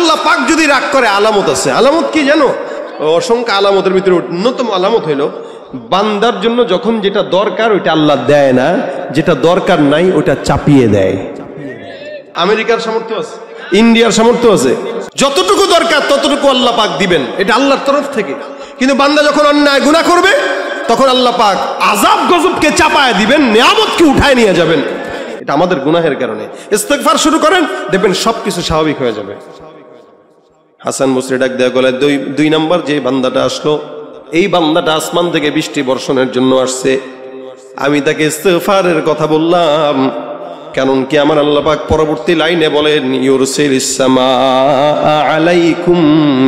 আল্লাহ পাক যদি রাগ করে আলামত আছে। আলামত কি জানো? অসংখ্য আলামতের ভিতরে অন্যতম আলামত হইল বান্দার জন্য যখন যেটা দরকার ওইটা আল্লাহ দেয় না, যেটা দরকার নাই ওইটা চাপিয়ে দেয়। আমেরিকার সামর্থ্য আছে, ইন্ডিয়ার সামর্থ্য আছে, যতটুকু দরকার ততটুকু আল্লাহ পাক দিবেন, এটা আল্লাহর তরফ থেকে। কিন্তু বান্দা যখন অন্যায় গুনাহ করবে তখন আল্লাহ পাক আযাব গজবকে চাপায় দিবেন, নিয়ামতকে উঠায় নিয়ে যাবেন। এটা আমাদের গুনাহের কারণে। ইস্তেগফার শুরু করেন, দেখবেন সবকিছু স্বাভাবিক হয়ে যাবে। হাসান বসরি ডাক দেয়া গলায়, দুই নাম্বার যে বান্দাটা আসলো, এই বান্দাটা আসমান থেকে বৃষ্টি বর্ষণের জন্য আসছে। আমি তাকে ইস্তেগফারের কথা বললাম, কারণ কি আমার আল্লাহ পাক পরবর্তী লাইনে বলেন ইউরসিলিস সামাআ আলাইকুম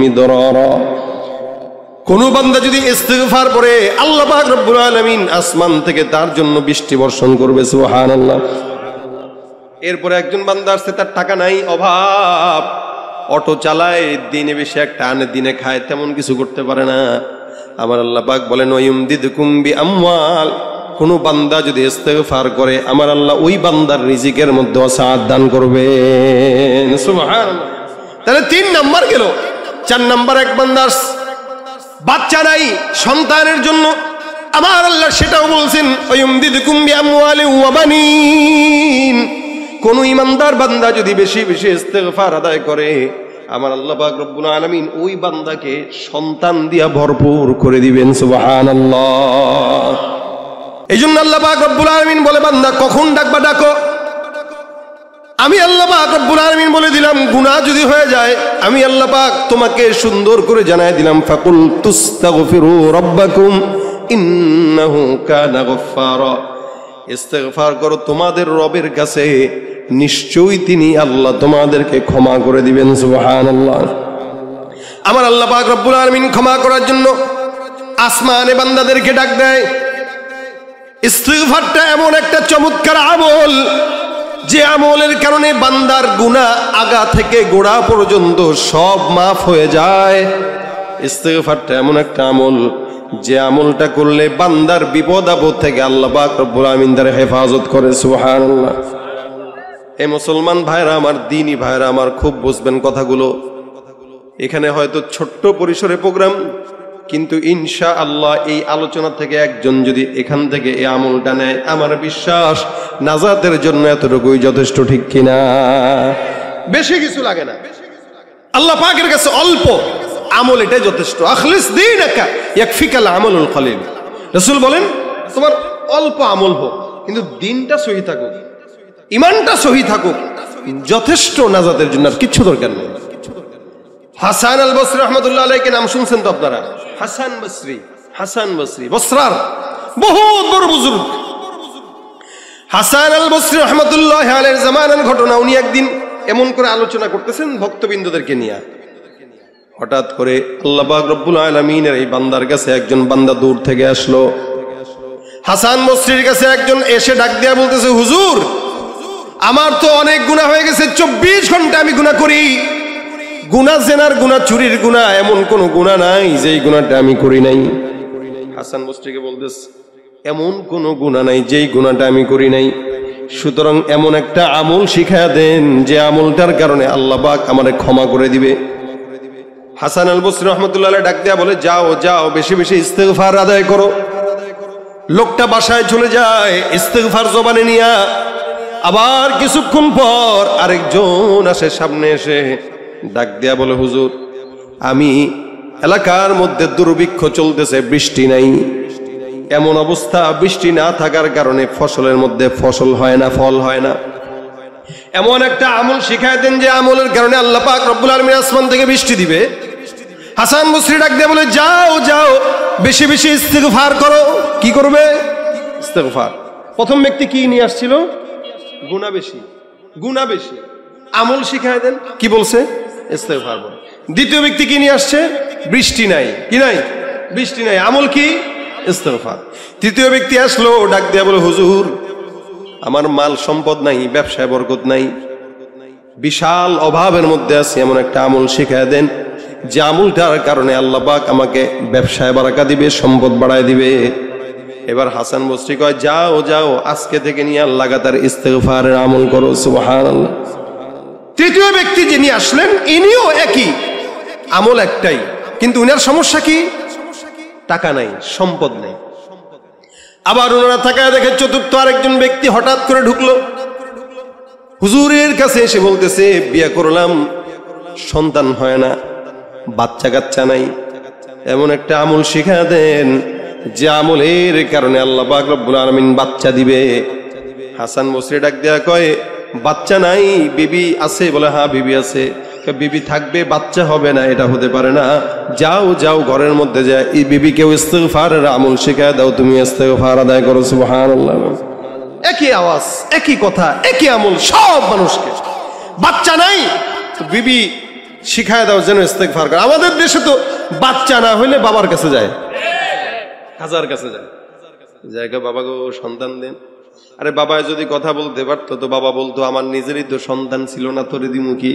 মিদরারা। কোন বান্দা যদি ইস্তিগফার করে আল্লাহ পাক রব্বুল আলামিন আসমান থেকে তার জন্য বৃষ্টি বর্ষণ করবে। সুবহানাল্লাহ। এরপরে একজন বান্দা আসছে, তার টাকা নাই, অভাব, অটো চালায়, দিনে বেশি একটা আনে দিনে খায়, তেমন কিছু করতে পারে না। আমার আল্লাহ পাক বলেন ওয়ায়ুমদিদকুম বিআমওয়াল। কোন বান্দা যদি ইস্তিগফার করে আমার আল্লাহ ওই বান্দার রিজিকের মধ্যে সাআত দান করবেন। সুবহানাল্লাহ। তাহলে 3 নাম্বার গেল। 4 নাম্বার, এক বান্দা বাচ্চা নাই, সন্তানের জন্য আমার আল্লাহ সেটাও বলছেন ওয়ায়ুমদিদকুম বিআমওয়ালি ওয়া বানিন। কোন ইমানদার বান্দা যদি বেশি বেশি ইস্তিগফার আদায় করে আমার আল্লাহ পাক রব্বুল আলামিন ওই বান্দাকে সন্তান দিয়া ভরপুর করে দিবেন। সুবহানাল্লাহ। এইজন্য আল্লাহ পাক রব্বুল আলামিন বলে, বান্দা কখন ডাকবা ডাকো। আমি আল্লাহ পাক রব্বুল আলামিন বলে দিলাম, গুনাহ যদি হয়ে যায় আমি আল্লাহ পাক তোমাকে সুন্দর করে জানায় দিলাম, ফাকুল তুস্তাগফিরু রাব্বাকুম ইন্নাহু কানা গফফারা। ইস্তিগফার করো তোমাদের রবের কাছে, নিশ্চয়ই তিনি আল্লাহ তোমাদেরকে ক্ষমা করে দিবেন। সুবহানাল্লাহ। আমার আল্লাহ পাক রব্বুল আলামিন ক্ষমা করার জন্য আসমানে বান্দাদেরকে ডাক দেয়। ইস্তিগফারটা এমন একটা চমৎকার আমল যে আমলের কারণে বান্দার গুনাহ আগা থেকে গোড়া পর্যন্ত সব মাফ হয়ে যায়। ইস্তিগফারটা এমন একটা আমল যে আমলটা করলে বান্দার বিপদ আপদ থেকে আল্লাহ পাক রব্বুল আমিন তার হেফাজত করে। সুবহানাল্লাহ। এই মুসলমান ভাইরা আমার, দ্বীনি ভাইরা আমার, খুব বুঝবেন কথাগুলো। এখানে হয়তো ছোট্ট পরিসরে প্রোগ্রাম, কিন্তু ইনশাআল্লাহ এই আলোচনা থেকে একজন যদি এখান থেকে এই আমলটা নেয়, আমার বিশ্বাস নাজাতের জন্য এতটুকুই যথেষ্ট, ঠিক কিনা? বেশি কিছু লাগে না, আল্লাহ পাকের কাছে অল্প আমল এটাই যথেষ্ট। আখলিস দীনাকা ইয়াকফিকাল আমালুল কলিল। রাসূল বলেন তোমার অল্প আমল হোক কিন্তু দিনটা সহি থাকুক, ঈমানটা সহি থাকুক, যথেষ্ট নাজাতের জন্য। আর কিচ্ছু দরকার নেই। হাসান আল বসরি রাহমাতুল্লাহ আলাইহি নাম শুনছেন তো আপনারা? হাসান বসরি, হাসান বসরি বসরার বহুত বড় বুজুর্গ। হাসান আল বসরি রাহমাতুল্লাহ আলাইহির জামানার ঘটনা। উনি একদিন এমন করে আলোচনা করতেছেন ভক্তবৃন্দদেরকে নিয়ে। হঠাৎ করে আল্লাহ পাক রব্বুল আলামিনের এই বান্দার কাছে একজন বান্দা দূর থেকে আসলো। হাসান বসরির কাছে একজন এসে ডাক দিয়া বলতেছে, হুজুর আমার তো অনেক গুনাহ হয়ে গেছে, 24 ঘন্টা আমি গুনাহ করি। গুনাহ জেনার গুনাহ, চুরির গুনাহ, এমন কোন গুনাহ নাই যেই গুনাহটা আমি করি নাই। হাসান বসরিকে বলতেছে এমন কোন গুনাহ নাই যেই গুনাহটা আমি করি নাই। সুতরাং এমন একটা আমল শিখায়া দেন যে আমলটার কারণে আল্লাহ পাক আমারে ক্ষমা করে দিবে। হাসান আল বসরি রাহমাতুল্লাহ আলাইহি ডাক দেয়া বলে, যাও যাও বেশি বেশি ইস্তিগফার আদায় করো। লোকটা বাসায় চলে যায় ইস্তিগফার জবানে নিয়া। আবার কিছুক্ষণ পর আরেকজন আসে, সামনে এসে ডাক দেয়া বলে, হুজুর আমি এলাকার মধ্যে দুর্ভিক্ষ চলতেছে, বৃষ্টি নাই। এমন অবস্থা, বৃষ্টি না থাকার কারণে ফসলের মধ্যে ফসল হয় না, ফল হয় না। এমন একটা আমল শিখায় দেন যে আমলের কারণে আল্লাহ পাক রব্বুল আলামিন আসমান থেকে বৃষ্টি দিবে। হাসান বসরি ডাক দিয়ে বলে, যাও যাও বেশি বেশি ইস্তিগফার করো। কি করবে? ইস্তিগফার। প্রথম ব্যক্তি কি নিয়ে আসছিল? গুনাহ বেশি, গুনাহ বেশি। আমল শিখায় দেন, কি বলছে? ইস্তিগফার বল। দ্বিতীয় ব্যক্তি কি নিয়ে আসছে? বৃষ্টি নাই। কি নাই? বৃষ্টি নাই। আমল কি? ইস্তিগফার। তৃতীয় ব্যক্তি আসলো, ডাক দিয়া বলে, হুজুর আমার মাল সম্পদ নাই, ব্যবসায় বরকত নাই, বিশাল অভাবের মধ্যে আছি, এমন একটা আমল শিখায় দেন যে আমলটার কারণে আল্লাহ পাক আমাকে ব্যবসায় বারাকা দিবে, সম্পদ বাড়ায় দিবে। এবার হাসান বসরি কয়, যাও যাও আজকে থেকে নিয়ে লাগাতার ইস্তিগফারের আমল করো। সুবহানাল্লাহ। তৃতীয় ব্যক্তি যিনি আসলেন ইনিও একই, আমল একটাই, কিন্তু উনার সমস্যা কি? টাকা নাই, সম্পদ নেই। আবার ওনারা তাকায় দেখে চতুর্থ আরেকজন ব্যক্তি হঠাৎ করে ঢুকলো, হুজুরের কাছে এসে বলতেছে, বিয়ে করলাম, সন্তান হয় না, বাচ্চা কাচ্চা নাই, এমন একটা আমল শিখা দেন যে আমলের কারণে আল্লাহ পাক রব্বুল আলামিন বাচ্চা দিবে। হাসান বসরি ডাক দেয়া কয়, বাচ্চা নাই, বিবি আছে? বলে হ্যাঁ বিবি আছে। বিবি থাকবে, বাচ্চা হবে না, এটা হতে পারে না। যাও যাও ঘরের মধ্যে যায় এই বিবিকেও ইস্তিগফারের আমল শিখায় দাও, তুমি ইস্তিগফার আদায় করো। সুবহানাল্লাহ। একই আওয়াজ, একই কথা, একই আমল সব মানুষকে। বাচ্চা নাই, বিবি শিখায় দাও যেন ইস্তিগফার করে। আমাদের দেশে তো বাচ্চা না হইলে বাবার কাছে যায়, হাজার কাছে যায়, জায়গা বাবা গো সন্তান দেন। আরে বাবা যদি কথা বলতে পারতো তো বাবা বলতো, আমার নিজেরই তো সন্তান ছিল না, তোরে দিমু কি?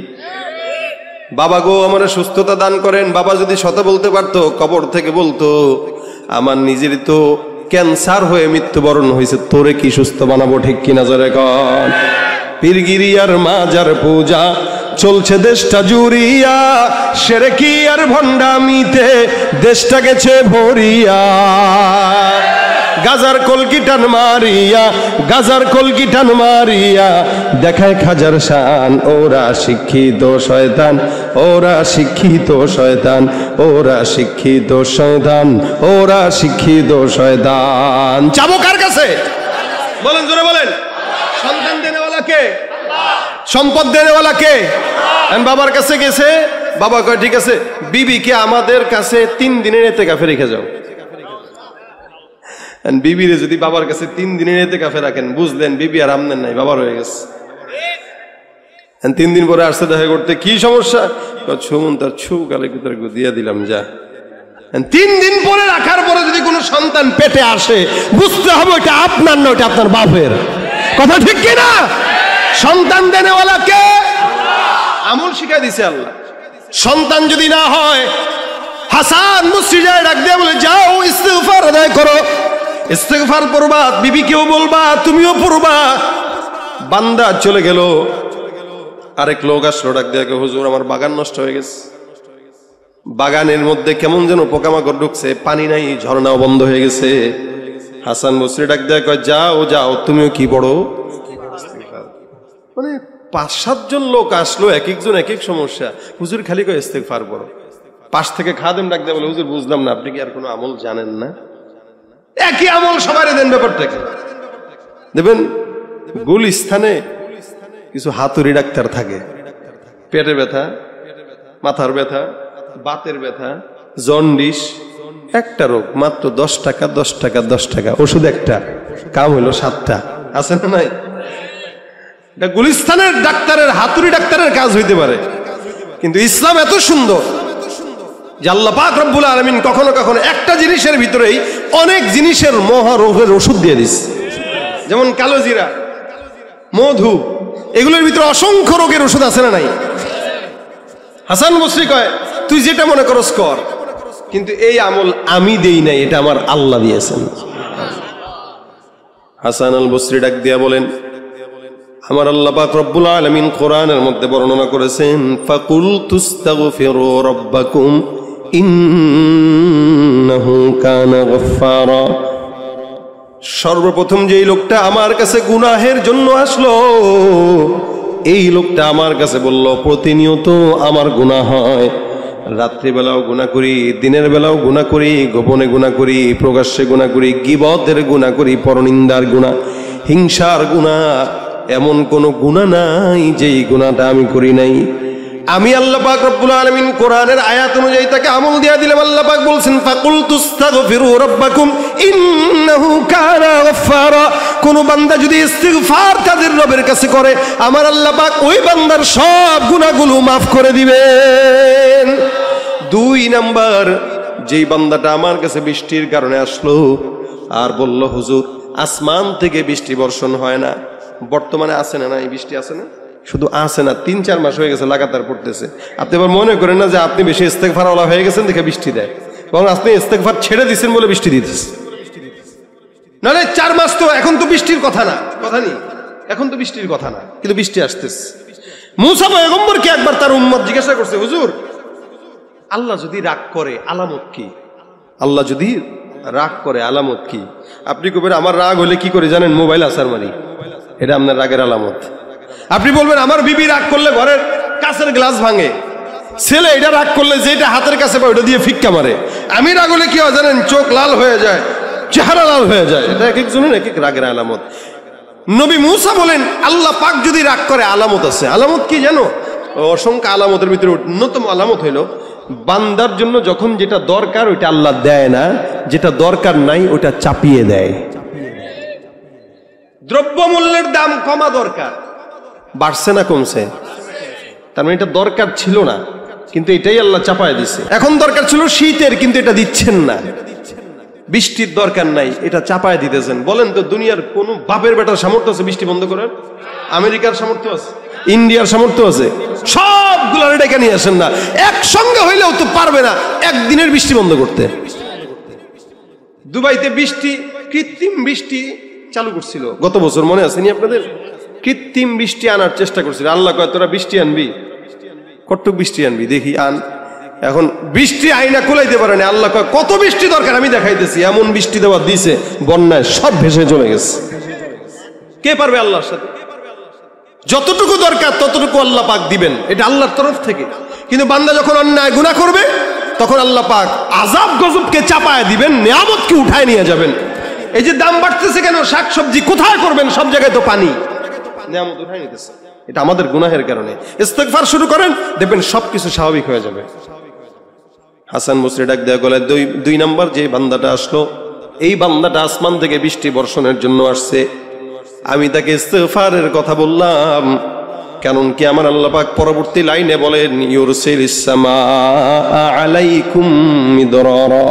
বাবা গো আমার সুস্থতা দান করেন। বাবা যদি শত বলতে পারতো, কবর থেকে বলতো, আমার নিজেরই তো ক্যান্সার হয়ে মৃত্যুবরণ হয়েছে, তোরে কি সুস্থ বানাবো? ঠিক কিনা জোরে কর। পীরগিরি আর মাজার পূজা চলছে দেশটা জুড়িয়া, শিরকি আর ভণ্ডামিতে দেশটা গেছে ভরিয়া। গাজার কলকিটান মারিয়া, গাজার কলকিটান মারিয়া দেখায় খাজার শান। ওরা শিক্ষিত শয়তান, ওরা শিক্ষিত শয়তান, ওরা শিক্ষিত শয়তান, ওরা শিক্ষিত শয়তান। যাবো কার কাছে? বলেন, জোরে বলেন। সন্তান দেনেওয়ালা কে? সম্পদ দেনেওয়ালা কে? বাবার কাছে গেছে, বাবা কয় ঠিক আছে, বিবিকে আমাদের কাছে 3 দিনের ইতিকাফে রেখে যাও। বিবিরে যদি বাবার কাছে 3 দিনের ইতিকাফে রাখেন, বুঝলেন বিবি আর আমনেন নাই, বাবার হয়ে গেছে। 3 দিন পরে আসছে দেখা করতে, কি সমস্যা? ছুমন তার ছু গালে ভিতরে দিয়ে দিলাম, যা। 3 দিন পরে রাখার পরে যদি কোনো সন্তান পেটে আসে, বুঝতে হবে এটা আপনার না, ওটা আপনার বাপের। কথা ঠিক কিনা? সন্তান দেনেওয়ালা কে? আমল শিখাই দিছে আল্লাহ। সন্তান যদি না হয়, হাসান বসরি যায় ডাক দিয়ে বলে, যাও ইস্তিগফার আদায় করো, ইস্তিগফার পড়বা, বিবিকেও বলবা, তুমিও পড়বা। বান্দা চলে গেল, আরেক লোক আসলো ডাক দিয়ে, হুজুর আমার বাগান নষ্ট হয়ে গেছে, বাগানের মধ্যে কেমন যেন পোকামাকড় ঢুকছে, পানি নাই, ঝর্ণাও বন্ধ হয়ে গেছে। হাসান বসরি ডাক দিয়ে কয়, যাও যাও তুমিও কি পড়ো। মানে 5-7 জন লোক আসলো, এক একজন এক এক সমস্যা। হুজুর খালি কয় ইস্তিগফার পড়ো। পাশ থেকে খাদেম ডাক দিয়ে বলে, হুজুর বুঝলাম না, আপনি কি আর কোনো আমল জানেন না? একই আমল সবারই দেন, ব্যাপারটাকে দেবেন। গুলিস্থানে কিছু হাতুড়ি ডাক্তার থাকে, পেটে ব্যথা, মাথার ব্যথা, বাতের ব্যথা, জন্ডিস, একটা রোগ মাত্র 10 টাকা, 10 টাকা, 10 টাকা, ওষুধ একটা, কাম হইলো 7টা। আছে না নাই? গুলিস্তানের ডাক্তারের, হাতুড়ি ডাক্তারের কাজ হইতে পারে, কিন্তু ইসলাম এত সুন্দর যে আল্লাহ পাক রব্বুল আলামিন কখনো কখনো একটা জিনিসের ভিতরেই অনেক জিনিসের মহারোগের ওষুধ দিয়ে দিস। যেমন কালো জিরা, মধু, এগুলোর ভিতরে অসংখ্য রোগের ওষুধ আছে না নাই? হাসান বসরি কয়, তুই যেটা মনে করস কর, কিন্তু এই আমল আমি দেই নাই, এটা আমার আল্লাহ দিয়েছেন। হাসান আল বসরি ডাক দিয়া বলেন, আমার আল্লাহ পাক রব্বুল আলামিন কোরআনের মধ্যে বর্ণনা করেছেন, ফাকুল তুস্তাগফিরু রাব্বাকুম ইন্নাহু কানা গফফারা। সর্বপ্রথম যেই লোকটা আমার কাছে গুনাহের জন্য আসলো, এই লোকটা আমার কাছে বলল, প্রতিনিয়ত আমার গুনাহ হয়, রাত্রিবেলাও গুনাহ করি, দিনের বেলাও গুনাহ করি, গোপনে গুনাহ করি, প্রকাশ্যে গুনাহ করি, গীবতের গুনাহ করি, পরনিন্দার গুনাহ, হিংসার গুনাহ, এমন কোন গুনাহ নাই যেই গুনাহটা আমি করি নাই। আমি আল্লাহ পাক রব্বুল আলামিন কোরআনের আয়াত অনুযায়ী তাকে আমল দিয়া দিলাম। আল্লাহ পাক বলছেন, ফাকুল তুস্তাগফিরু রাব্বাকুম ইন্নাহু কানা গফফারা। কোন বান্দা যদি ইস্তিগফার তাদের রবের কাছে করে, আমার আল্লাহ পাক ওই বান্দার সব গুনাহগুলো মাফ করে দিবেন। 2 নাম্বার, যেই বান্দাটা আমার কাছে বৃষ্টির কারণে আসলো আর বলল, হুজুর আসমান থেকে বৃষ্টি বর্ষণ হয় না, বর্তমানে আছে না? এই বৃষ্টি আছে না, শুধু আছে না, 3-4 মাস হয়ে গেছে লাগাতার পড়তেছে। আপনি আবার মনে করেন না যে আপনি বেশি ইস্তেগফারওয়ালা হয়ে গেছেন দেখে বৃষ্টি দেয়, বরং আপনি ইস্তেগফার ছেড়ে দিচ্ছেন বলে বৃষ্টি দিতেছে। নাহলে 4 মাস তো, এখন তো বৃষ্টির কথা না, কথা নেই, এখন তো বৃষ্টির কথা না, কিন্তু বৃষ্টি আসতেছে। মুসা পয়গম্বরকে একবার তার উম্মত জিজ্ঞাসা করছে, হুজুর আল্লাহ যদি রাগ করে আলামত কি? আল্লাহ যদি রাগ করে আলামত কি? আপনি কবেন আমার রাগ হলে কি করে জানেন? মোবাইল আসার মারি, এটা আপনার রাগের আলামত। আপনি বলবেন আমার বিবি রাগ করলে ঘরের কাঁচের গ্লাস ভাঙে, ছেলে এটা রাগ করলে যেটা হাতের কাছে পায় ওটা দিয়ে ফিক্কা মারে। আমি রাগ হলে কি হয় জানেন? চোখ লাল হয়ে যায়, চেহারা লাল হয়ে যায়। এটা এক একজনের এক এক রাগের আলামত। নবী মুসা বলেন আল্লাহ পাক যদি রাগ করে আলামত আছে। আলামত কি জানো? অসংখ্য আলামতের ভিতরে অন্যতম আলামত হইল বান্দার জন্য যখন যেটা দরকার ওইটা আল্লাহ দেয় না, যেটা দরকার নাই ওটা চাপিয়ে দেয়। দ্রব্যমূল্যের দাম কমা দরকার, বাড়ছে না কমছে? তার মানে এটা দরকার ছিল না, কিন্তু এটাই আল্লাহ চাপায় দিছে। এখন দরকার ছিল শীতের, কিন্তু এটা দিচ্ছেন না। বৃষ্টির দরকার নাই, এটা চাপায় দিতেছেন। বলেন তো দুনিয়ার কোন বাপের বেটার সামর্থ্য আছে বৃষ্টি বন্ধ করার? আমেরিকার সামর্থ্য আছে, ইন্ডিয়ার সামর্থ্য আছে? সবগুলো ডেকে নিয়ে আসেন না, একসঙ্গে হইলেও তো পারবে না একদিনের বৃষ্টি বন্ধ করতে। দুবাইতে বৃষ্টি, কৃত্রিম বৃষ্টি চালু করছিল গত বছর, মনে আছে নি আপনাদের? কৃত্রিম বৃষ্টি আনার চেষ্টা করছিল। আল্লাহ কয় তোরা বৃষ্টি আনবি, কতটুক বৃষ্টি আনবি দেখি আন। এখন বৃষ্টি আইনা কুলাইতে পারে না। আল্লাহ কয় কত বৃষ্টি দরকার আমি দেখাইতেছি। এমন বৃষ্টি দেওয়া দিছে বন্যায় সব ভেসে চলে গেছে। কে পারবে আল্লাহর সাথে? যতটুকু দরকার ততটুকু আল্লাহ পাক দিবেন, এটা আল্লাহর তরফ থেকে। কিন্তু বান্দা যখন অন্যায় গুনাহ করবে তখন আল্লাহ পাক আযাব গজবকে চাপায় দিবেন, নিয়ামতকে উঠায় নিয়ে যাবেন। এই যে দাম বাড়তেছে কেন? শাকসবজি কোথায় করবেন? সব জায়গায় তো পানি, নিয়ামত উঠায় নিতেছে। এটা আমাদের গুনাহের কারণে। ইস্তিগফার শুরু করেন, দেখবেন সবকিছু স্বাভাবিক হয়ে যাবে। হাসান বসরি ডাক দেয়া গলায়, দুই নাম্বার যে বান্দাটা আসলো, এই বান্দাটা আসমান থেকে বৃষ্টি বর্ষণের জন্য আসছে। আমি তাকে ইস্তিগফারের কথা বললাম, কারণ কি আমার আল্লাহ পাক পরবর্তী লাইনে বলেন ইউরসিলিস সামাআ আলাইকুম মিদরারা।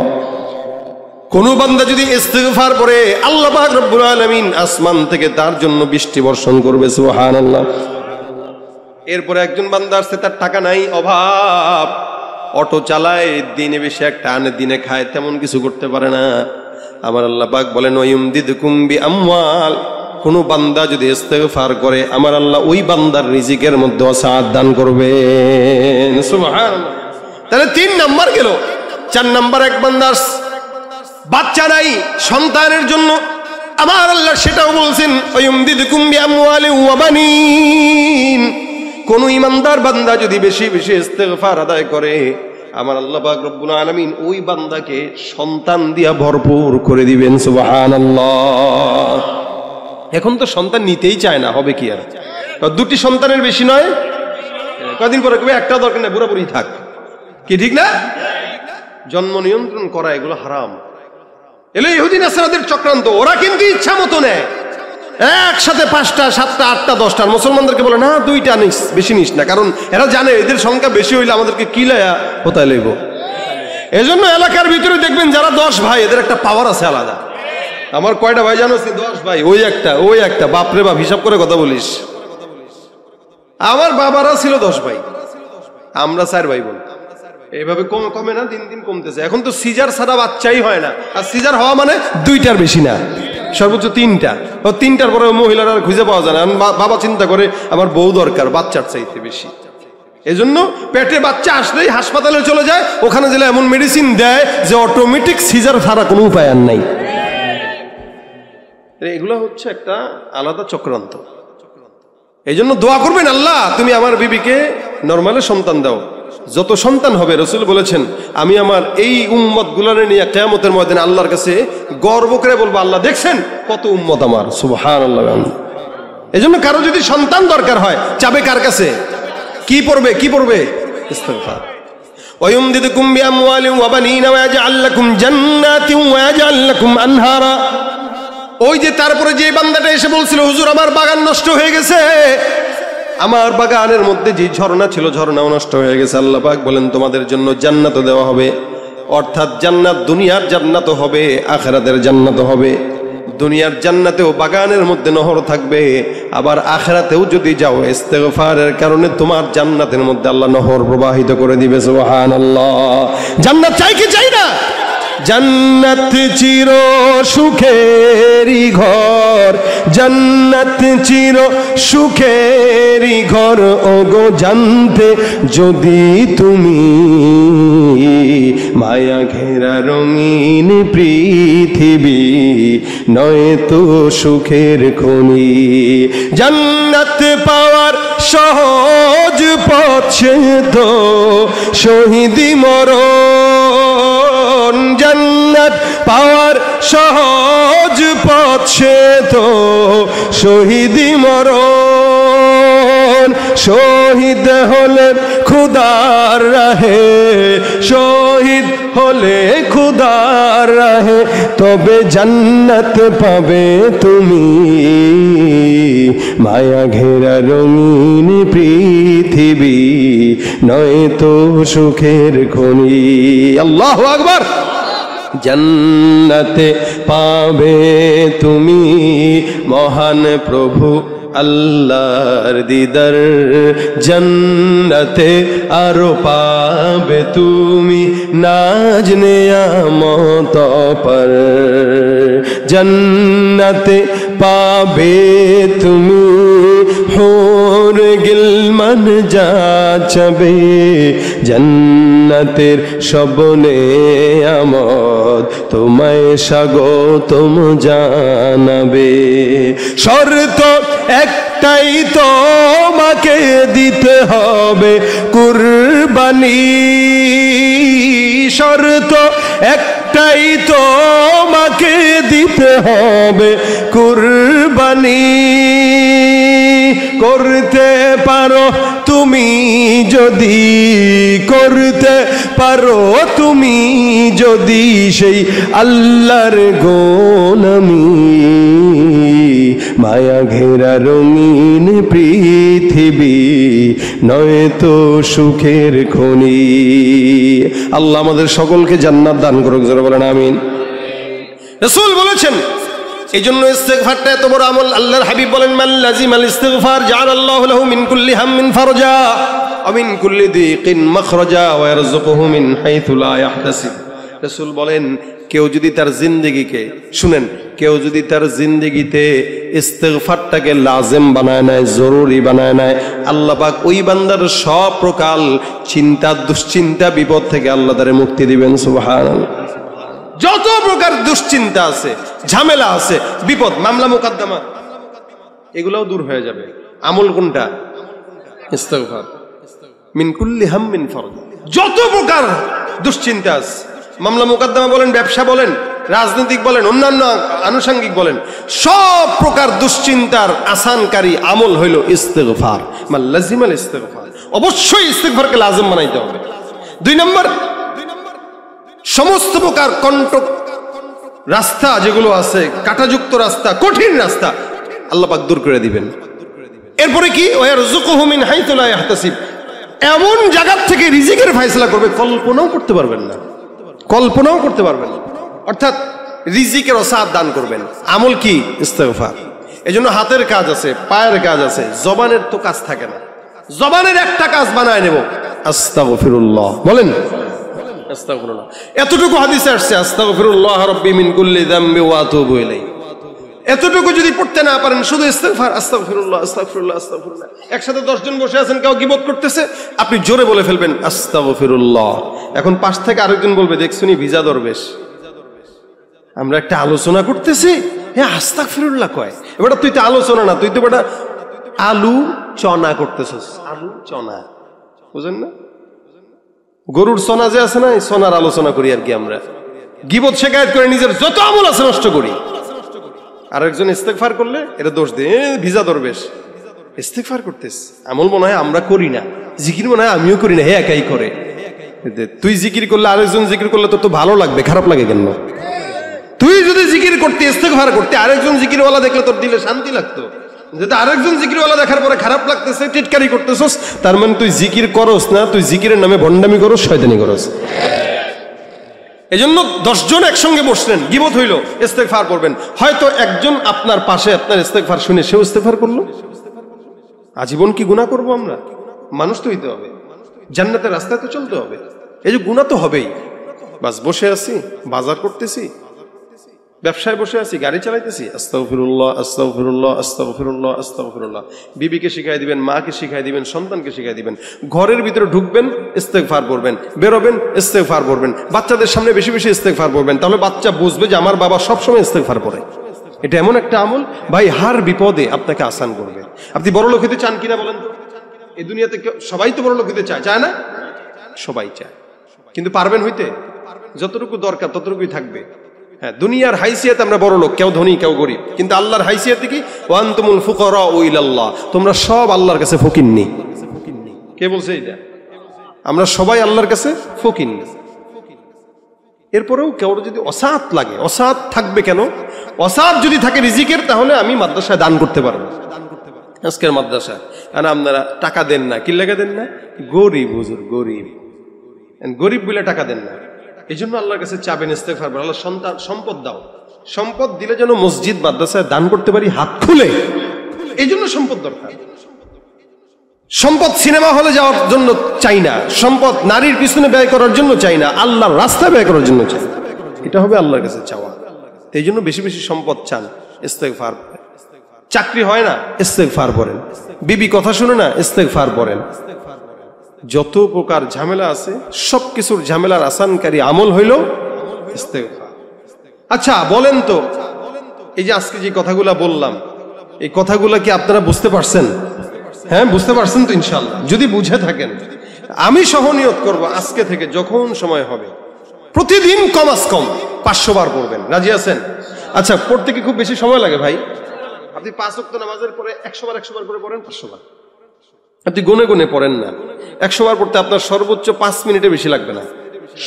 কোন বান্দা যদি ইস্তিগফার করে আল্লাহ পাক রব্বুল আলামিন আসমান থেকে তার জন্য বৃষ্টি বর্ষণ করবে। সুবহানাল্লাহ। এরপরে একজন বান্দা আসছে, তার টাকা নাই, অভাব, অটো চালায়, দিনে বেশি একটা আনে দিনে খায়, তেমন কিছু করতে পারে না। আমার আল্লাহ পাক বলেন ওয়ায়ুমদিদকুম বিআমওয়াল। কোন বান্দা যদি ইস্তিগফার করে আমার আল্লাহ ওই বান্দার রিজিকের মধ্যে ওয়াসাআত দান করবেন। সুবহানাল্লাহ। তাহলে 3 নাম্বার গেল। 4 নাম্বার, এক বান্দা বাচ্চা নাই, সন্তানের জন্য আমার আল্লাহ সেটাও বলছেন ওয়ায়ুমদিদকুম বিআমওয়ালি ওয়া বানিন। কোন ইমানদার বান্দা যদি বেশি বেশি ইস্তিগফার আদায় করে আমার আল্লাহ পাক রব্বুল আলামিন ওই বান্দাকে সন্তান দিয়া ভরপুর করে দিবেন। সুবহানাল্লাহ। এখন তো সন্তান নিতেই চায় না, হবে কি আর? 2টি সন্তানের বেশি নয়, কদিন পরে কবে একটা দরকার নেই, পুরোপুরি থাক, কি ঠিক না? জন্ম নিয়ন্ত্রণ করা এগুলো হারাম। এলো ইহুদি নাসারাদের চক্রান্ত। ওরা কিন্তু ইচ্ছা মতো নেয়, একসাথে 5টা 7টা 8টা 10টা। মুসলমানদেরকে বলে না 2টা নিস, বেশি নিস না, কারণ এরা জানে এদের সংখ্যা বেশি হইলে আমাদেরকে কি লায়া কোথায় লইব। এজন্য এলাকার ভিতরে দেখবেন যারা 10 ভাই এদের একটা পাওয়ার আছে আলাদা। আমার কয়টা ভাই জানো? 10 ভাই, ওই একটা বাপরে বাপ, হিসাব করে কথা বলিস। আমার বাবারা ছিল 10 ভাই, আমরা 4 ভাই বোন। এইভাবে কমে না, দিন দিন কমতেছে। এখন তো সিজার ছাড়া বাচ্চাই হয় না, আর সিজার হওয়া মানে 2টার বেশি না, সর্বোচ্চ 3টা। 3টার পরে মহিলারা খুঁজে পাওয়া যায় না। বাবা চিন্তা করে আমার বউ দরকার, বাচ্চার চাইতে বেশি। এজন্য পেটে বাচ্চা আসলেই হাসপাতালে চলে যায়, ওখানে গেলে এমন মেডিসিন দেয় যে অটোমেটিক সিজার ছাড়া কোনো উপায় আর নাই। এগুলো হচ্ছে একটা আলাদা চক্রান্ত। এই জন্য দোয়া করবেন, আল্লাহ তুমি আমার বিবিকে নরমালে সন্তান দাও। যত সন্তান হবে রাসূল বলেছেন আমি আমার এই উম্মত গুলারে নিয়ে কিয়ামতের ময়দানে আল্লাহর কাছে গর্ব করে বলবো, আল্লাহ দেখছেন কত উম্মত আমার। সুবহানাল্লাহ। এজন্য কারো যদি সন্তান দরকার হয় চাবে কার কাছে? কি পড়বে? ইস্তিগফার। ওয়ায়ুমদিদকুম বিআমওয়ালিন ওয়া বানিনা ওয়া ইয়াজআল লাকুম জান্নাতিন ওয়া ইয়াজআল লাকুম আনহারা। ওই যে তারপরে যে বান্দাটা এসে বলছিল হুজুর আমার বাগান নষ্ট হয়ে গেছে, আমার বাগানের মধ্যে যে ঝর্ণা ছিল ঝর্ণাও নষ্ট হয়ে গেছে। আল্লাহ পাক বলেন তোমাদের জন্য জান্নাত দেওয়া হবে, অর্থাৎ জান্নাত দুনিয়ার জান্নাতও হবে, আখিরাতের জান্নাতও হবে। দুনিয়ার জান্নাতেও বাগানের মধ্যে নহর থাকবে, আবার আখিরাতেও যদি যাও ইস্তিগফারের কারণে তোমার জান্নাতের মধ্যে আল্লাহ নহর প্রবাহিত করে দিবে। সুবহানাল্লাহ। জান্নাত চাই কি চাই না? জান্নাত চির সুখেরই ঘর, জান্নাত চির সুখেরই ঘর। ওগো জানতে যদি তুমি মায়া ঘেরা রঙিন পৃথিবী নয় তো সুখের খনি। জান্নাত পাওয়ার সহজ পথ তো শহীদি মরণ, জান্নাত পাওয়ার সহজ পথ তো শহীদি মরণ। শহীদ হলে খুদার রাহে, শহীদ হলে খুদার রাহে, তবে জান্নাত পাবে তুমি মায়া ঘেরা রঙিন পৃথিবী নয় তো সুখের খনি। আল্লাহু আকবার। জান্নাতে পাবে তুমি মহান প্রভু আল্লাহর দিদার, জান্নাতে আরো পাবে তুমি নাজ নেয়ামত পর। জান্নাতে পাবে তুমি হুর গিলমান যাচবে, জান্নাতের সব নেয়ামত তোমায় স্বাগতম জানাবে। শর্ত একটাই তোমাকে দিতে হবে কুরবানি, শর্ত একটাই তোমাকে দিতে হবে কুরবানি। করতে পারো তুমি যদি, করতে পারো তুমি যদি সেই আল্লাহর গোলামি, মায়া ঘেরা রঙিন পৃথিবী নয় তো সুখের খনি। আল্লাহ আমাদের সকলকে জান্নাত দান করুক, যারা বলেন আমিন। রাসূল বলেছেন এই জন্য ইস্তিগফারটা এত বড় আমল। আল্লাহর হাবিব বলেন মান লাজিমাল ইস্তিগফার জাআলাল্লাহু লাহু মিন কুল্লি হাম্মিন ফারজা ওয়া মিন কুল্লি দিকিন মাখরাজা ওয়া ইয়ারযুকুহু মিন হাইথু লা ইয়াহতাসিব। রাসূল বলেন কেউ যদি তার জিন্দেগিকে, শুনেন, কেউ যদি তার জিন্দেগিতে ইস্তিগফারটাকে লাজেম বানায় নেয়, জরুরি বানায় নেয়, আল্লাহ পাক ওই বান্দার সব প্রকার চিন্তা, দুশ্চিন্তা, বিপদ থেকে আল্লাহ তারে মুক্তি দিবেন। সুবহানাল্লাহ। যত প্রকার দুশ্চিন্তা আছে, ঝামেলা আছে, বিপদ, মামলা মোকদ্দমা, এগুলোও দূর হয়ে যাবে। আমল কোনটা? ইস্তিগফার। মিন কুল্লি হাম্মিন ফারজ। যত প্রকার দুশ্চিন্তা আছে, মামলা মোকদ্দমা বলেন, ব্যবসা বলেন, রাজনৈতিক বলেন, অন্যান্য আনুষঙ্গিক বলেন, সব প্রকার দুশ্চিন্তার আসানকারী আমল হইল ইস্তিগফার। মান লাজিমাল ইস্তিগফার। অবশ্যই ইস্তিগফারকে লাজিম বানাইতে হবে। 2 নম্বর, সমস্ত প্রকার কণ্টক রাস্তা যেগুলো আছে, কাঁটাযুক্ত রাস্তা, কঠিন রাস্তা, আল্লাহ পাক দূর করে দিবেন। এরপরে কি? ওয়ারযুকুহু মিন হাইথু লা ইয়াহতাসিব। এমন জায়গা থেকে রিজিকের ফয়সালা করবে কল্পনাও করতে পারবেন না, কল্পনাও করতে পারবেন না। অর্থাৎ রিজিকের ওসাত দান করবেন। আমল কি? ইস্তিগফার। এজন্য হাতের কাজ আছে, পায়ের কাজ আছে, জবানের তো কাজ থাকে না। জবানের একটা কাজ বানায় নেব, আস্তাগফিরুল্লাহ বলেন, আস্তাগফিরুল্লাহ। এতটুকু হাদিসে আসছে আস্তাগফিরুল্লাহ রাব্বি মিন কুল্লি যামবি ওয়া আতুবু ইলাইহি। এতটুকু যদি পড়তে না পারেন, শুধু ইস্তিগফার, আস্তাগফিরুল্লাহ আস্তাগফিরুল্লাহ আস্তাগফিরুল্লাহ। একসাথে 10 জন বসে আছেন, কেউ গীবত করতেছে, আপনি জোরে বলে ফেলবেন আস্তাগফিরুল্লাহ। এখন পাশ থেকে আরেকজন বলবে, দেখছুনি ভিজা দরবেশ, আমরা একটা আলোচনা করতেছি, হ্যাঁ আস্তাগফিরুল্লাহ কয়। এবার তুই তো আলোচনা না, তুই তো বেটা আলু চনা করতেছিস। আলু চনা বুঝেন না? গরুর চনা যে আছে না, এই চনার আলোচনা করি আর কি। আমরা গীবত শিকায়েত করে নিজের যত আমল আছে নষ্ট করি। আর একজন ইস্তেগফার করলে এটা দোষ দিয়ে ভিজা দরবেশ, ইস্তেগফার করতেছ, আমল মনে হয় আমরা করি না, জিকির মনে হয় আমিও করি না, হে একাই করে। তুই জিকির করলে আরেকজন জিকির করলে তোর তো ভালো লাগবে, খারাপ লাগে কেন? তুই যদি জিকির করতে, ইস্তেগফার করতে, আরেকজন জিকিরওয়ালা দেখলে তোর দিলে শান্তি লাগতো। যেটা আরেকজন জিকিরওয়ালা দেখার পরে খারাপ লাগতেছে, টিটকারি করতেছস, তার মানে তুই জিকির করস না, তুই জিকিরের নামে ভণ্ডামি করস, শয়তানি করস। এজন্য 10 জন একসঙ্গে বসলেন, গীবত হইল, ইস্তেগফার করবেন। হয়তো একজন আপনার পাশে আপনার ইস্তেগফার শুনে সেও ইস্তেগফার করলো। আজীবন কি গুনাহ করব আমরা? মানুষ তো হইতে হবে, জান্নাতের রাস্তায় তো চলতে হবে, এই যে গুনাহ তো হবেই। বাস বসে আছি, বাজার করতেছি, ব্যবসায় বসে আছি, গাড়ি চালাইতেছি, আস্তাগফিরুল্লাহ আস্তাগফিরুল্লাহ আস্তাগফিরুল্লাহ আস্তাগফিরুল্লাহ। বিবিকে শিখাই দিবেন, মাকে শিখাই দিবেন, সন্তানকে শিখাই দিবেন। ঘরের ভিতরে ঢুকবেন, ইস্তেগফার পড়বেন, বেরোবেন, ইস্তেগফার পড়বেন। বাচ্চাদের সামনে বেশি বেশি ইস্তেগফার পড়বেন, তাহলে বাচ্চা বুঝবে যে আমার বাবা সবসময় ইস্তেগফার পড়ে। এটা এমন একটা আমল ভাই, হার বিপদে আপনাকে আসান করবে। আপনি বড় লোক হতে চান কিনা বলেন তো? এই দুনিয়াতে সবাই তো বড় লোক হতে চায়, চায় না? সবাই চায়, কিন্তু পারবেন হইতে? যতটুকু দরকার ততটুকুই থাকবে। হ্যাঁ, দুনিয়ার হাইসিয়াতে আমরা বড় লোক, কেউ ধনী কেউ গরিব, কিন্তু আল্লাহর হাইসিয়াতে কি? ওয়ান্তুমুল ফুকারাউ ইলাল্লাহ, তোমরা সব আল্লাহর কাছে ফকিন্নি। কে বলছে এটা? আমরা সবাই আল্লাহর কাছে ফকিন্নি। এরপরেও কেউ যদি অসাত লাগে, অসাত থাকবে কেন? অসাত যদি থাকে রিজিকের, তাহলে আমি মাদ্রাসায় দান করতে পারবো। আজকের মাদ্রাসা আর আপনারা টাকা দেন না, কি লেগে দেন না? গরিব হুজুর, গরিব, গরিব বলে টাকা দেন না। এই জন্য আল্লাহর কাছে চাবেন, ইস্তেগফার করেন, আল্লাহ সন্তান সম্পদ দাও। সম্পদ দিলে যেন মসজিদ মাদ্রাসায় দান করতে পারি হাত খুলে, এই জন্য সম্পদ দরকার। সম্পদ সিনেমা হলে যাওয়ার জন্য চাই না, সম্পদ নারীর পিছনে ব্যয় করার জন্য চাই না, আল্লাহর রাস্তায় ব্যয় করার জন্য চাই। এটা হবে আল্লাহর কাছে চাওয়া। এই জন্য বেশি বেশি সম্পদ চান, ইস্তেগফার করেন। চাকরি হয় না, ইস্তেগফার করেন। বিবি কথা শুনে না, ইস্তেগফার করেন। যত প্রকার ঝামেলা আছে সবকিছুর ঝামেলার আসানকারী আমল হইল ইস্তেগফার। আচ্ছা বলেন তো, এই যে আজকে যে কথাগুলা বললাম, এই কথাগুলা কি আপনারা বুঝতে পারছেন? হ্যাঁ, বুঝতে পারছেন তো ইনশাআল্লাহ? যদি বুঝে থাকেন, আমি সহনিয়ত করব আজকে থেকে যখন সময় হবে প্রতিদিন কমাস কম 500 বার পড়বেন। রাজি আছেন? আচ্ছা, পড়তে কি খুব বেশি সময় লাগে ভাই? আপনি 5 ওয়াক্ত নামাজের পরে 100 বার করে পড়েন, 500 বার। আপনি গুনে গুনে পড়েন না। 100 বার পড়তে আপনার সর্বোচ্চ 5 মিনিটে বেশি লাগবে না,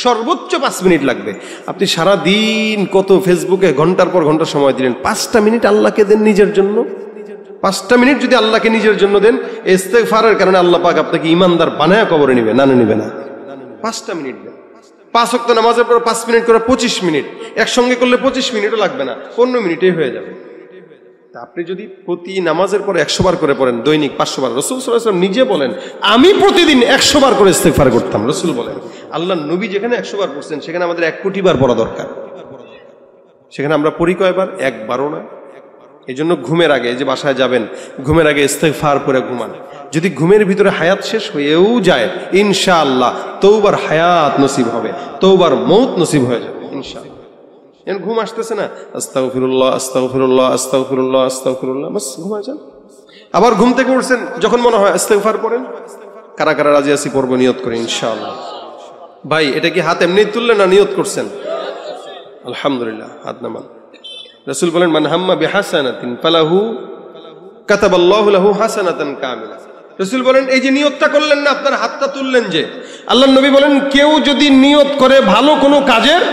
সর্বোচ্চ 5 মিনিট লাগবে। আপনি সারা দিন কত ফেসবুকে ঘন্টার পর ঘন্টা সময় দিলেন, 5টা মিনিট আল্লাহকে দেন নিজের জন্য। 5টা মিনিট যদি আল্লাহকে নিজের জন্য দেন, ইস্তেগফারের কারণে আল্লাহ পাক আপনাকে ইমানদার বানায়া কবরে নিবে, না নিবে না? 5টা মিনিট দেন। 5 ওয়াক্ত নামাজের পর 5 মিনিট করে 25 মিনিট, একসঙ্গে করলে 25 মিনিটও লাগবে না, 15 মিনিটেই হয়ে যাবে। আপনি যদি প্রতি নামাজের পরে 100 বার করে পড়েন, দৈনিক 500 বার। রাসূল সাল্লাল্লাহু আলাইহি ওয়াসাল্লাম নিজে বলেন, আমি প্রতিদিন 100 বার করে ইস্তেগফার করতাম। রাসূল বলেন, আল্লাহর নবী যেখানে 100 বার পড়ছেন, সেখানে আমাদের 1 কোটি বার পড়া দরকার। সেখানে আমরা পড়ি কয়বার? একবারও না। এই জন্য ঘুমের আগে, যে বাসায় যাবেন, ঘুমের আগে ইস্তেগফার করে ঘুমান। যদি ঘুমের ভিতরে হায়াত শেষ হয়েও যায়, ইনশাআল্লাহ তওবার হায়াত নসিব হবে, তওবার মৌত নসিব হয়ে যাবে ইনশাআল্লাহ। ঘুম আসতেছে না, আস্তাগফিরুল্লাহ আস্তাগফিরুল্লাহ আস্তাগফিরুল্লাহ আস্তাগফিরুল্লাহ, বাস ঘুমায় যান। আবার ঘুম থেকে উঠছেন, যখন মনে হয় ইস্তেগফার পড়েন। কারা কারা রাজি আছি পড়বো? নিয়ত করে ইনশাআল্লাহ। ভাই, এটা কি হাত এমনি তুললেন না নিয়ত করছেন? আলহামদুলিল্লাহ, হাত নামান। রাসূল বলেন, মান হাম্মা বিহাসানাতিন ফালাহু কাতাবাল্লাহু লাহু হাসানাতান কামিলা। রাসূল বলেন, এই যে নিয়তটা করলেন না, আপনার হাতটা তুললেন যে, আল্লাহর নবী বলেন, কেউ যদি নিয়ত করে ভালো কোনো কাজের,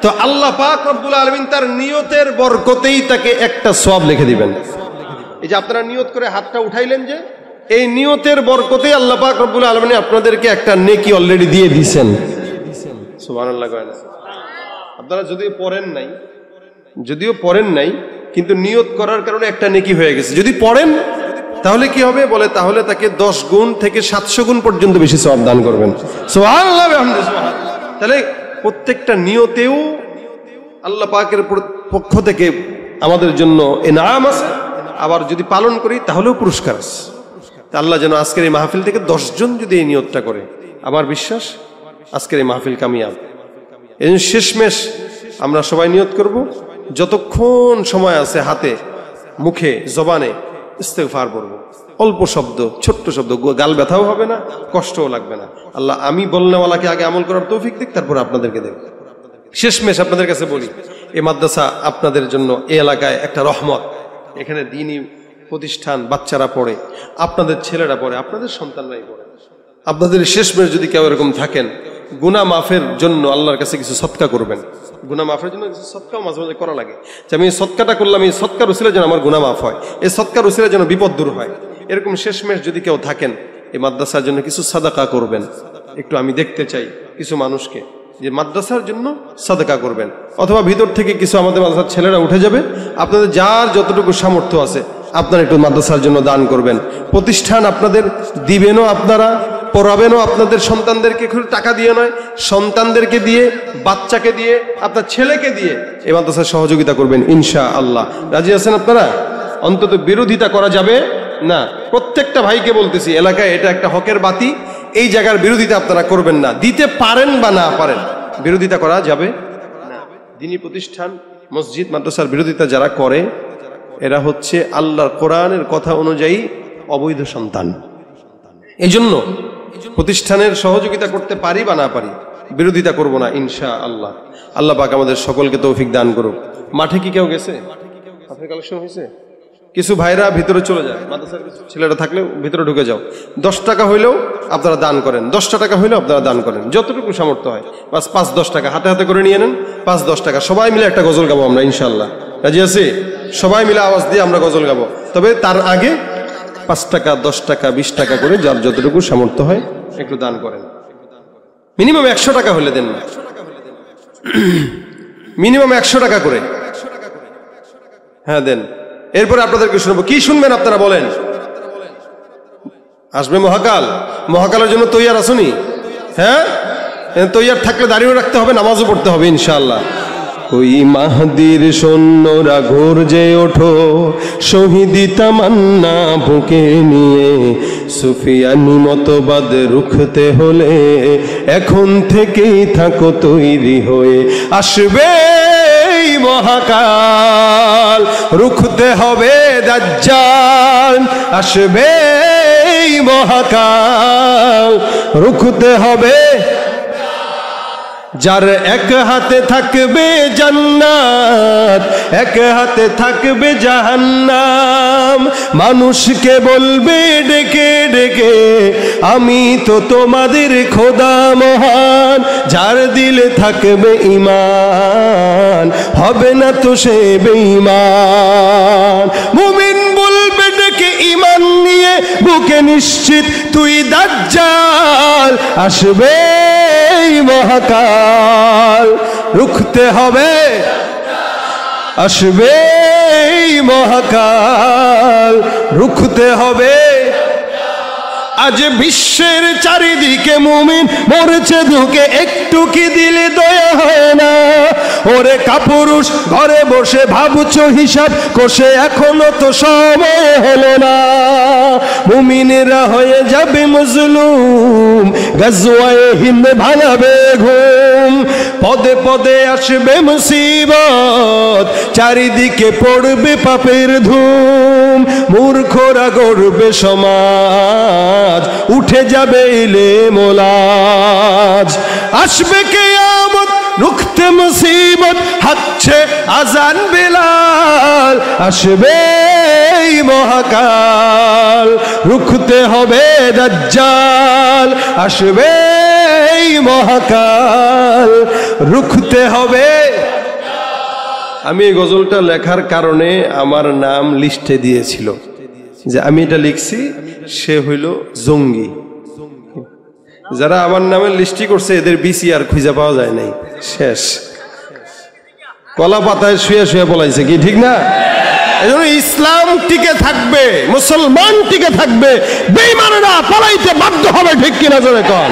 তো আল্লাহ পাক রব্বুল আলামিন তার নিয়তের বরকতেই তাকে একটা সওয়াব লিখে দিবেন। এই যে আপনারা নিয়ত করে হাতটা উঠাইলেন, যে এই নিয়তের বরকতেই আল্লাহ পাক রব্বুল আলামিন আপনাদেরকে একটা নেকি অলরেডি দিয়ে দিয়েছেন। সুবহানাল্লাহ। আপনারা যদিও পড়েন নাই, কিন্তু নিয়ত করার কারণে একটা নেকি হয়ে গেছে। যদি পড়েন তাহলে কি হবে? বলে, তাহলে তাকে 10 গুণ থেকে 700 গুণ পর্যন্ত বেশি সওয়াব দান করবেন। সুবহানাল্লাহ, আলহামদুলিল্লাহ। তাহলে প্রত্যেকটা নিয়তেও আল্লাহ পাকের পক্ষ থেকে আমাদের জন্য ইনাম আছে। আবার যদি পালন করি তাহলেও পুরস্কার আছে। আল্লাহ যেন আজকের এই মাহফিল থেকে 10 জন যদি এই নিয়তটা করে, আমার বিশ্বাস আজকের এই মাহফিল কামিয়াব। এই জন্য শেষমেশ আমরা সবাই নিয়ত করব, যতক্ষণ সময় আছে হাতে, মুখে, জবানে ইস্তেগফার করব। অল্প শব্দ, ছোট্ট শব্দ, গাল ব্যথাও হবে না, কষ্টও লাগবে না। আল্লাহ আমি বলনেওয়ালাকে আগে আমল করার তৌফিক দিক, তারপর আপনাদেরকে দেব। শেষমেশ আপনাদের কাছে বলি, এই মাদ্রাসা আপনাদের জন্য এই এলাকায় একটা রহমত। এখানে দ্বীনি প্রতিষ্ঠান, বাচ্চারা পড়ে, আপনাদের ছেলেরা পড়ে, আপনাদের সন্তানরাই পড়ে। আপনাদের শেষমেশ যদি কেউ এরকম থাকেন, গুনাহ মাফের জন্য আল্লাহর কাছে কিছু সদকা করবেন। গুনাহ মাফের জন্য কিছু সদকাও মাঝে মাঝে করা লাগে, যে আমি এই সদকাটা করলাম, এই সদকার উসিলায় যেন আমার গুনাহ মাফ হয়, এই সদকার উসিলায় যেন বিপদ দূর হয়। এরকম শেষমেশ যদি কেউ থাকেন, এই মাদ্রাসার জন্য কিছু সাদাকা করবেন। একটু আমি দেখতে চাই কিছু মানুষকে, যে মাদ্রাসার জন্য সাদাকা করবেন, অথবা ভিতর থেকে কিছু আমাদের মাদ্রাসার ছেলেরা উঠে যাবে, আপনাদের যার যতটুকু সামর্থ্য আছে আপনারা একটু মাদ্রাসার জন্য দান করবেন। প্রতিষ্ঠান আপনাদের দিবেনও আপনারা, পড়াবেনও আপনাদের সন্তানদেরকে টাকা দিয়ে নয়, সন্তানদেরকে দিয়ে, বাচ্চাকে দিয়ে, আপনার ছেলেকে দিয়ে এই মাদ্রাসায় সহযোগিতা করবেন ইনশাআল্লাহ। রাজি আছেন আপনারা? অন্তত বিরোধিতা করা যাবে না। প্রত্যেকটা ভাইকে বলতেছি, এলাকায় এটা একটা হকের বাতি, এই জায়গার বিরোধিতা আপনারা করবেন না। দিতে পারেন বা না পারেন, বিরোধিতা করা যাবে না। দ্বীনি প্রতিষ্ঠান, মসজিদ, মাদ্রাসার বিরোধিতা যারা করে এরা হচ্ছে আল্লাহর কোরআনের কথা অনুযায়ী অবৈধ সন্তান। এই জন্য প্রতিষ্ঠানের সহযোগিতা করতে পারি বা না পারি, বিরোধিতা করব না ইনশাআল্লাহ। আল্লাহ পাক আমাদের সকলকে তৌফিক দান করুক। মাঠে কি কেউ গেছে? আপনার কালেকশন হয়েছে? কিছু ভাইরা ভিতরে চলে যায়, মাদ্রাসার ছেলেরা থাকলে ভিতরে ঢুকে যাও। 10 টাকা হইলেও আপনারা দান করেন, 10টা টাকা হইলেও আপনারা দান করেন, যতটুকু সামর্থ্য হয়। বাস 5-10 টাকা হাতে হাতে করে নিয়ে নেন, 5-10 টাকা। সবাই মিলে একটা গজল গাবো আমরা ইনশাআল্লাহ। রাজি আছি? সবাই মিলে আওয়াজ দিয়ে আমরা গজল গাবো। তবে তার আগে 5 টাকা, 10 টাকা, 20 টাকা করে যার যতটুকু সামর্থ্য হয় একটু দান করেন। মিনিমাম 100 টাকা হলে দেন না, মিনিমাম 100 টাকা করে, হ্যাঁ দেন। এরপরে আপনাদেরকে শুনবো। কি শুনবেন আপনারা বলেন? আসবে মহাকাল, মহাকালের জন্য তৈয়ার আসুনি? হ্যাঁ, তৈয়ার থাকলে দাঁড়িয়ে রাখতে হবে, নামাজও পড়তে হবে ইনশাআল্লাহ। ওই মাহদির সৈন্যরা গর্জে ওঠো, শহীদি তামান্না বুকে নিয়ে, সুফিয়ানি মতবাদ রুখতে হলে এখন থেকেই থাকো তৈরি হয়ে। আসবে মহাকাল, রুখতে হবে দাজ্জাল। আসবে মহাকাল, রুখতে হবে। যার এক হাতে থাকবে জান্নাত, এক হাতে থাকবে জাহান্নাম। মানুষকে বলবে ডেকে ডেকে, আমি তো তোমাদের খোদা মহান। যার দিলে থাকবে ঈমান, হবে না তো সে বেঈমান। মুমিন বলবে ডেকে ঈমান নিয়ে, বুকে নিশ্চিত তুই দাজ্জাল। আসবে মহাকাল, রুখতে হবে। আসবে মহাকাল, রুখতে হবে। আজ বিশ্বের চারিদিকে মুমিন মরছে ধুকে, একটু কি দিলে দয়া হয় না? ওরে কাপুরুষ ঘরে বসে ভাবছো হিসাব কষে, এখনো তো সময় হলো না। মুমিনেরা হয়ে যাবে মজলুম, গাজওয়ায়ে হিন্দ ভাঙাবে ঘুম। পদে পদে আসবে মুসিবত, চারিদিকে পড়বে পাপের ধুম। মূর্খরা গড়বে সমাজ, উঠে যাবে ইলেমোলাজ। আসবে কিয়ামত, রুখতে মুসিবত, হাঁকছে আজান বেলাল। আসবে মহাকাল, রুখতে হবে দাজ্জাল। আসবে মহাকাল, রুখতে হবে। আমি এই গজলটা লেখার কারণে আমার নাম লিস্টে দিয়েছিল, যে আমি এটা লিখছি সে হইল জঙ্গি। যারা আমার নামে লিস্টি করছে এদের বিসি আর খুঁজে পাওয়া যায় নাই, শেষ। কলা পাতায় শুয়ে শুয়ে বলাইছে, কি ঠিক না? এজন্য ইসলাম টিকে থাকবে, মুসলমান টিকে থাকবে, বেঈমানেরা পালাইতে বাধ্য হবে, ঠিক কিনা জোরে কোন?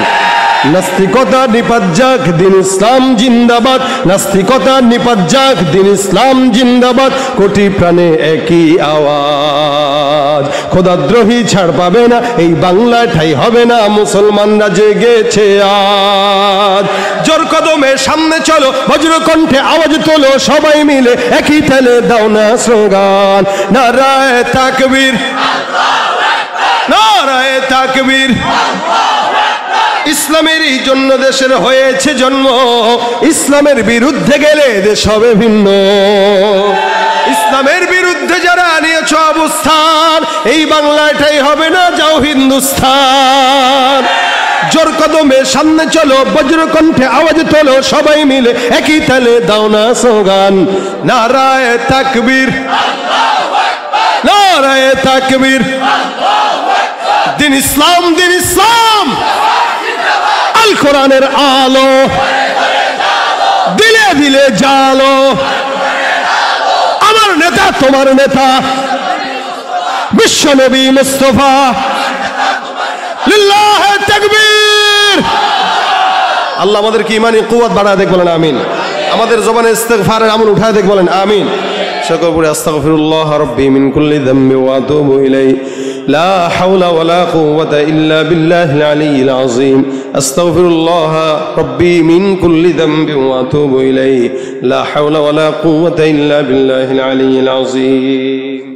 নাস্তিকতা নিপাত যাক, দিন ইসলাম জিন্দাবাদ। নাস্তিকতা নিপাত যাক, দিন ইসলাম জিন্দাবাদ। কোটি প্রাণে একই আওয়াজ, খোদাদ্রোহী ছাড় পাবে না, এই বাংলায় ঠাই হবে না। মুসলমানরা জেগেছে আজ, জোর কদমে সামনে চলো, বজ্র কণ্ঠে আওয়াজ তোলো, সবাই মিলে একই তালে দাও না স্লোগান। নারায়ে তাকবীর, নারায়ে তাকবীর। ইসলামেরই জন্য দেশের হয়েছে জন্ম, ইসলামের বিরুদ্ধে গেলে দেশ হবে ভিন্ন। ইসলামের বিরুদ্ধে যারা নিয়েছ অবস্থান, এই বাংলাটাই হবে না, যাও হিন্দুস্তান। জোর কদমে সামনে চলো, বজ্র কণ্ঠে আওয়াজ তোলো, সবাই মিলে একই তালে দাও না স্লোগান। নারায়ে তাকবীর, নারায়ে তাকবীর। দিন ইসলাম, দিন ইসলাম। আল কোরআনের আলো দিলে দিলে জালো। আমার নেতা তোমার নেতা, বিশ্বনবী মুস্তাফা। লিল্লাহি তাকবীর। আল্লাহ আমাদেরকে ঈমানি কুওয়াত বাড়ায় দেখ, বলেন আমিন। আমাদের জবানে ইস্তিগফারের আমল উঠায় দেখ, বলেন আমিন। সকল পড়ে আস্তাগফিরুল্লাহ রাব্বি মিন কুল্লি যামবি ওয়া আতুবু ইলাইহি লা হাওলা ওয়ালা কুওয়াতা ইল্লা বিল্লাহিল আলিয়্যিল আযীম। আস্তাগফিরুল্লাহ রাব্বি মিন কুল্লি যামবি ওয়া আতুবু ইলাইহি লা হাওলা ওয়ালা কুওয়াতা ইল্লা বিল্লাহিল আলিয়্যিল আযীম।